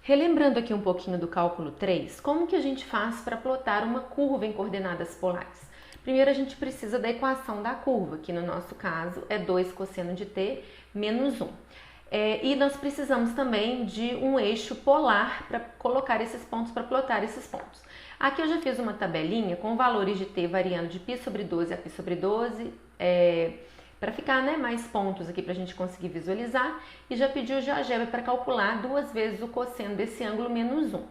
Relembrando aqui um pouquinho do cálculo 3, como que a gente faz para plotar uma curva em coordenadas polares? Primeiro a gente precisa da equação da curva, que no nosso caso é 2 cosseno de t menos 1. E nós precisamos também de um eixo polar para colocar esses pontos, para plotar esses pontos. Aqui eu já fiz uma tabelinha com valores de t variando de π sobre 12 a π sobre 12, para ficar mais pontos aqui para a gente conseguir visualizar, e já pedi o GeoGebra para calcular 2 vezes o cosseno desse ângulo menos 1.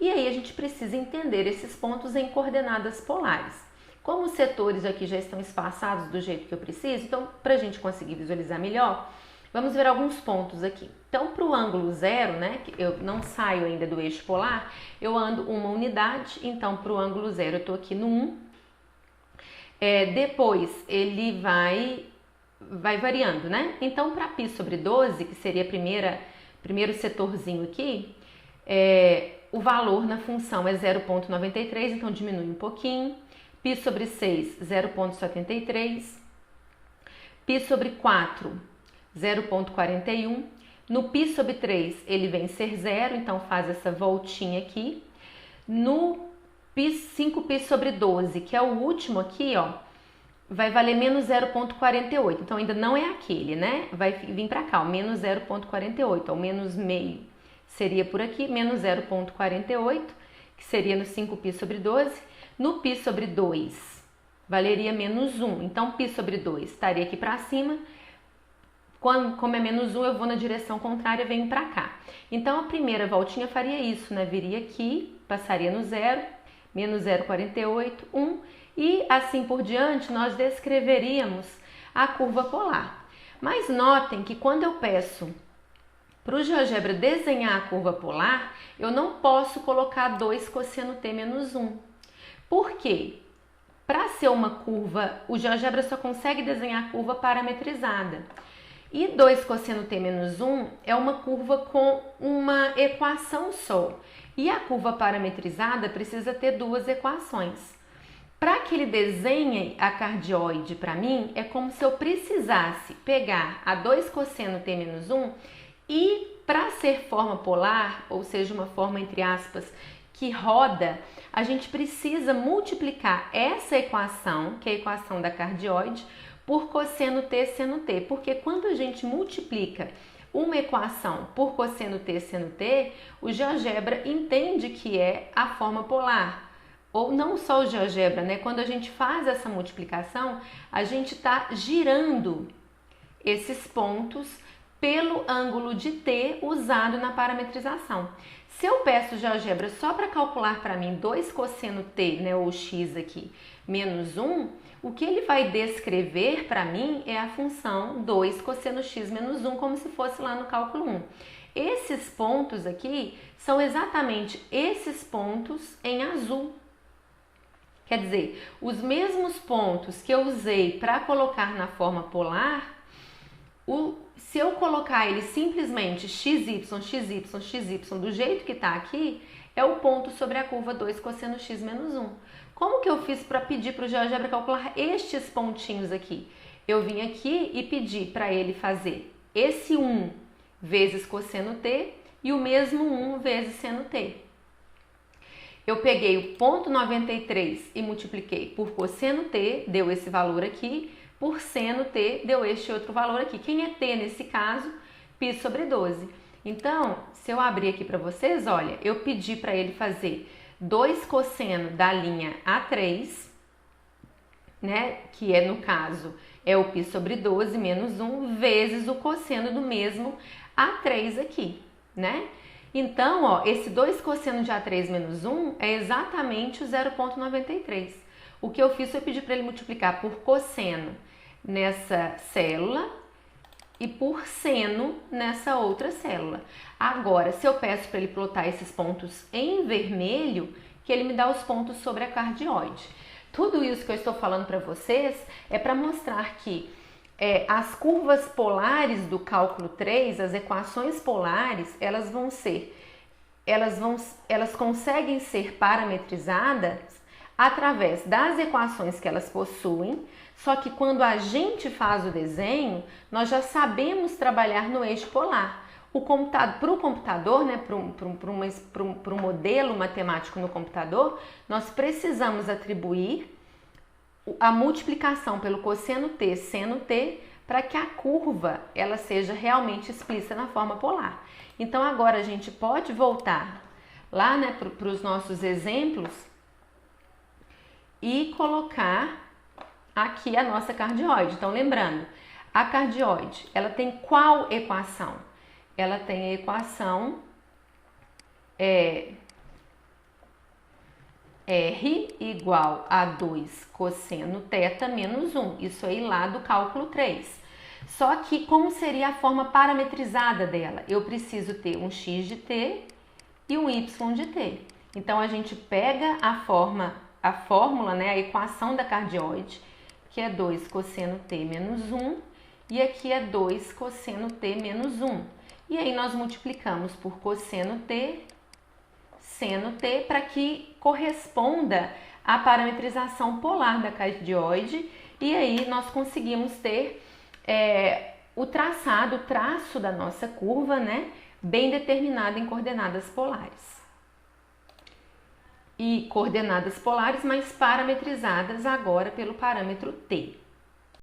E aí a gente precisa entender esses pontos em coordenadas polares. Como os setores aqui já estão espaçados do jeito que eu preciso, então para a gente conseguir visualizar melhor, vamos ver alguns pontos aqui. Então para o ângulo 0, que eu não saio ainda do eixo polar, eu ando uma unidade, então para o ângulo 0 eu estou aqui no 1. Depois ele vai variando, Então, para π sobre 12, que seria primeiro setorzinho aqui, o valor na função é 0,93, então diminui um pouquinho. π sobre 6, 0,73. π sobre 4, 0,41. No π sobre 3, ele vem ser 0, então faz essa voltinha aqui. No 5π sobre 12, que é o último aqui, vai valer menos 0,48, então ainda não é aquele, Vai vir para cá, menos 0,48, o menos meio seria por aqui, menos 0,48, que seria no 5π sobre 12. No π sobre 2, valeria menos 1, então π sobre 2 estaria aqui para cima. Como é menos 1, eu vou na direção contrária, venho para cá. Então, a primeira voltinha faria isso, Viria aqui, passaria no 0, menos 0,48, 1, e assim por diante nós descreveríamos a curva polar. Mas notem que quando eu peço para o GeoGebra desenhar a curva polar, eu não posso colocar 2 cosseno t menos 1. Por quê? Para ser uma curva, o GeoGebra só consegue desenhar a curva parametrizada. E 2 cosseno t menos 1 é uma curva com uma equação só. E a curva parametrizada precisa ter 2 equações. Para que ele desenhe a cardioide para mim, é como se eu precisasse pegar a 2 cosseno t menos 1 e, para ser forma polar, ou seja, uma forma entre aspas que roda, a gente precisa multiplicar essa equação, que é a equação da cardioide, por cosseno t seno t, porque quando a gente multiplica uma equação por cosseno t seno t, o GeoGebra entende que é a forma polar. Ou não só o GeoGebra, Quando a gente faz essa multiplicação, a gente está girando esses pontos pelo ângulo de t usado na parametrização. Se eu peço o GeoGebra só para calcular para mim 2 cosseno t, ou x aqui, menos 1, o que ele vai descrever para mim é a função 2 cosseno x menos 1, como se fosse lá no cálculo 1. Esses pontos aqui são exatamente esses pontos em azul. Quer dizer, os mesmos pontos que eu usei para colocar na forma polar, se eu colocar ele simplesmente xy, xy, xy, do jeito que está aqui, é o ponto sobre a curva 2 cosseno x menos 1. Como que eu fiz para pedir para o GeoGebra calcular estes pontinhos aqui? Eu vim aqui e pedi para ele fazer esse 1 vezes cosseno t e o mesmo 1 vezes seno t. Eu peguei o ponto 93 e multipliquei por cosseno t, deu esse valor aqui, por seno t, deu este outro valor aqui. Quem é t nesse caso? π sobre 12. Então, se eu abrir aqui para vocês, olha, eu pedi para ele fazer 2 cosseno da linha A3, que no caso é o π sobre 12 menos 1, vezes o cosseno do mesmo A3 aqui, Então, esse 2 cosseno de A3 menos 1 é exatamente o 0,93. O que eu fiz foi pedir para ele multiplicar por cosseno nessa célula e por seno nessa outra célula. Agora, se eu peço para ele plotar esses pontos em vermelho, que ele me dá os pontos sobre a cardioide. Tudo isso que eu estou falando para vocês é para mostrar que as curvas polares do cálculo 3, as equações polares, elas conseguem ser parametrizadas através das equações que elas possuem, só que quando a gente faz o desenho, nós já sabemos trabalhar no eixo polar. Para o computador, né, para um modelo matemático no computador, nós precisamos atribuir a multiplicação pelo cosseno t, seno t, para que a curva ela seja realmente explícita na forma polar. Então agora a gente pode voltar lá, né, para os nossos exemplos e colocar aqui a nossa cardioide. Então lembrando, a cardioide ela tem qual equação? Ela tem a equação R igual a 2 cosseno θ menos 1. Isso aí lá do cálculo 3. Só que como seria a forma parametrizada dela? Eu preciso ter um x de t e um y de t. Então a gente pega a fórmula, né, a equação da cardioide, que é 2 cosseno t menos 1, e aqui é 2 cosseno t menos 1. E aí nós multiplicamos por cosseno t, seno t, para que corresponda à parametrização polar da cardioide, e aí nós conseguimos ter o traço da nossa curva, né, bem determinado em coordenadas polares. E coordenadas polares, mas parametrizadas agora pelo parâmetro t.